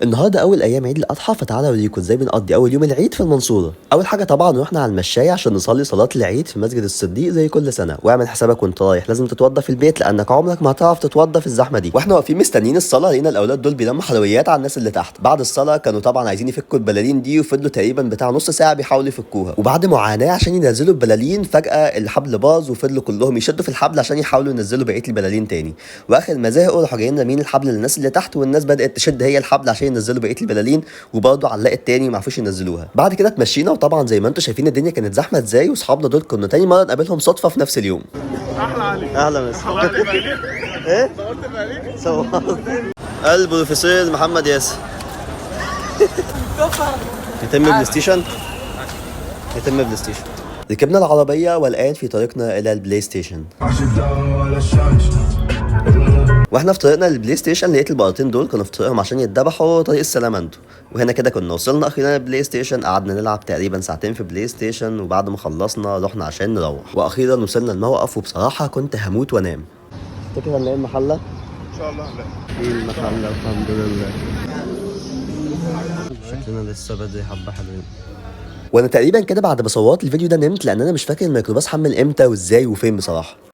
النهارده اول ايام عيد الاضحى، فتعالى اوريكم ازاي بنقضي اول يوم العيد في المنصوره. اول حاجه طبعا رحنا على المشايه عشان نصلي صلاه العيد في مسجد الصديق زي كل سنه. واعمل حسابك وانت رايح لازم تتوضى في البيت لانك عمرك ما هتعرف تتوضى في الزحمه دي. واحنا واقفين مستنيين الصلاه لقينا الاولاد دول بيلموا حلويات على الناس اللي تحت. بعد الصلاه كانوا طبعا عايزين يفكوا البلالين دي وفضلوا تقريبا بتاع نص ساعه بيحاولوا يفكوها. وبعد معاناه عشان ينزلوا البلالين فجاه الحبل باظ وفضلوا كلهم يشدوا في الحبل عشان يحاولوا ينزلوا بقيه البلالين تاني. واخر ما زهقوا راحوا جايين رامين الحبل للناس اللي تحت، والناس بدات تشد هي الحبل عشان ينزلوا بقيه البلالين، وبرضه علقت تاني ما عرفوش ينزلوها. بعد كده اتمشينا، وطبعا زي ما انتم شايفين الدنيا كانت زحمه ازاي، واصحابنا دول كنا تاني مره نقابلهم صدفه في نفس اليوم. احلى عليك. اهلا مسا. صورت بالك؟ ايه صورت بالك؟ صورت. البروفيسور محمد ياسر. يتم بلاي ستيشن. يتم بلاي ستيشن. ركبنا العربيه والان في طريقنا الى البلاي ستيشن. واحنا في طريقنا للبلاي ستيشن لقيت البقرتين دول كانوا في طريقهم عشان يتذبحوا طريق السلامندو. وهنا كده كنا وصلنا اخيرا البلاي ستيشن، قعدنا نلعب تقريبا ساعتين في بلاي ستيشن، وبعد ما خلصنا رحنا عشان نروح. واخيرا وصلنا الموقف، وبصراحه كنت هموت وانام. تفتكر هنلاقي المحله؟ ان شاء الله هنلاقي. في المحله الحمد لله. شكلنا لسه بدري حبه حلوين. وانا تقريبا كده بعد ما صورت الفيديو ده نمت، لان انا مش فاكر الميكروباص حمل امتى وازاي وفين بصراحه.